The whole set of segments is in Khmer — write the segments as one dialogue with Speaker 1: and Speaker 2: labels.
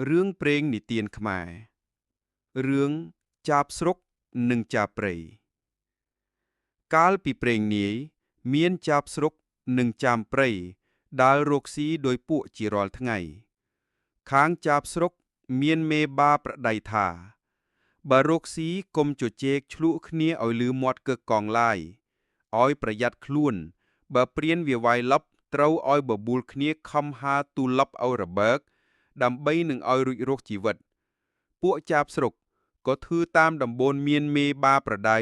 Speaker 1: រឿងព្រេងនិទានខ្មែររឿងចាបស្រុកនិងចាបព្រៃកាលពីព្រេងនាយមានចាបស្រុកនិងចាមព្រៃដើររកស៊ីដោយពួកជារាល់ថ្ងៃខាងចាបស្រុកមានមេបាប្រដៃថាបើរកស៊ីកុំជជែកឆ្លក់គ្នាឲ្យលឺមាត់កឹកកងឡាយឲ្យប្រយ័ត្នខ្លួនបើព្រានវាវាយលប់ត្រូវឲ្យបបួលគ្នាខំហាទូលប់ឲ្យរបើកដើម្បីនឹងឲ្យរួចរស់ជីវិតពួកចាបស្រុកក៏ធ្វើតាមដំបូន្មានមេបាប្រដៅ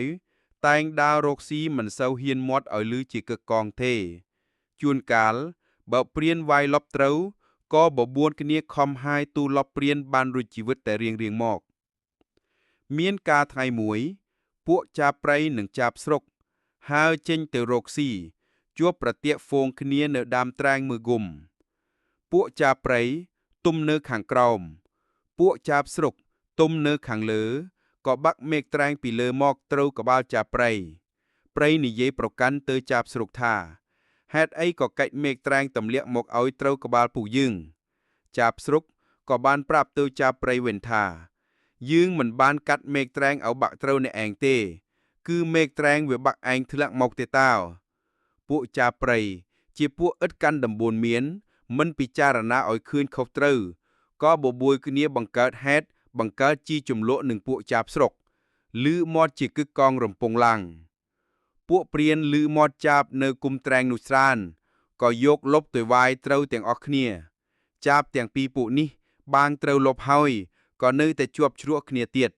Speaker 1: តែងដើររកស៊ីមិនសូវហ៊ានមាត់ឲ្យលឺជាកឹកកងទេជួនកាលបើព្រានវាយលប់ត្រូវក៏បបួលគ្នាខំហាយទូលប់ព្រានបានរួចជីវិតតែរៀងមកមានការថ្ងៃមួយពួកចាបព្រៃនិងចាបស្រុកហើរចេញទៅរកស៊ីជួបប្រទាក់ហ្វូងគ្នានៅដើមត្រាងមើលគុំពួកចាបព្រៃទុំនៅខាងក្រោមពួកចាបស្រុកទុំនៅខាងលើក៏បាក់មេឃត្រែងពីលើមកត្រូវក្បាលចាបព្រៃនិយាយប្រកាន់ទៅចាបស្រុកថាហេតុអីក៏កាច់មេឃត្រែងទម្លាក់មកឲ្យត្រូវក្បាលពូយើងចាបស្រុកក៏បានប្រាប់ទៅចាបព្រៃវិញថាយើងមិនបានកាត់មេឃត្រែងឲ្យបាក់ត្រូវអ្នកឯងទេគឺមេឃត្រែងវាបាក់ឯងធ្លាក់មកទេតើពួកចាបព្រៃជាពួកឥតកាន់ដំបូន្មានមិនពិចារណាឲ្យឃើញខុសត្រូវក៏បបួលគ្នាបង្កើតហេតុបង្កើតជាចំលក់នឹងពួកចាបស្រុកឮមាត់ជាគឹកកងរំពងឡាំងពួកព្រានឮមាត់ចាបនៅគុំត្រែងនោះច្រើនក៏យកលុបទៅវាយត្រូវទាំងអស់គ្នាចាបទាំងពីរពួកនេះបាងត្រូវលុបហើយក៏នៅតែជាប់ជ្រក់គ្នាទៀត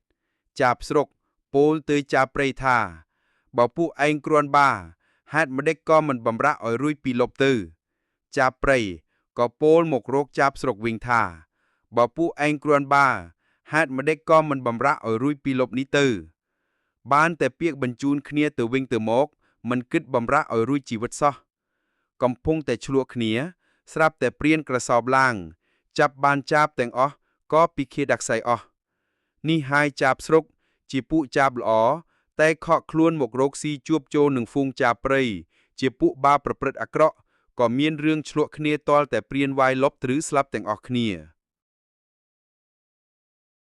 Speaker 1: ចាបស្រុកពោលទៅចាបព្រៃថាបើពួកឯងគ្រាន់បាហេតុម្ដេចក៏មិនបំរាក់ឲ្យរួចពីលុបទៅចាបព្រៃក៏ពោលមករកចាបស្រុកវិញថាបើពួកឯងគ្រាន់បាហេតុម្ដេចក៏មិនបំរាក់ឲ្យរួចពីលុបនេះទៅបានតែពាក្យបញ្ជូនគ្នាទៅវិញទៅមកមិនគិតបំរាក់ឲ្យរួចជីវិតសោះកំពុងតែឆ្លក់គ្នាស្រាប់តែព្រានក្រសោបឡើងចាប់បានចាបទាំងអស់ក៏ពិឃាដាក់សៃអស់នេះហើយចាបស្រុកជាពួកចាបល្អតែខកខ្លួនមករកស៊ីជួបចូលនឹងហ្វូងចាបព្រៃជាពួកបាប្រព្រឹត្តអាក្រក់ក៏មានរឿងឆ្លក់គ្នាតលតែព្រានវាយលប់ឬស្លាប់ទាំងអស់គ្នា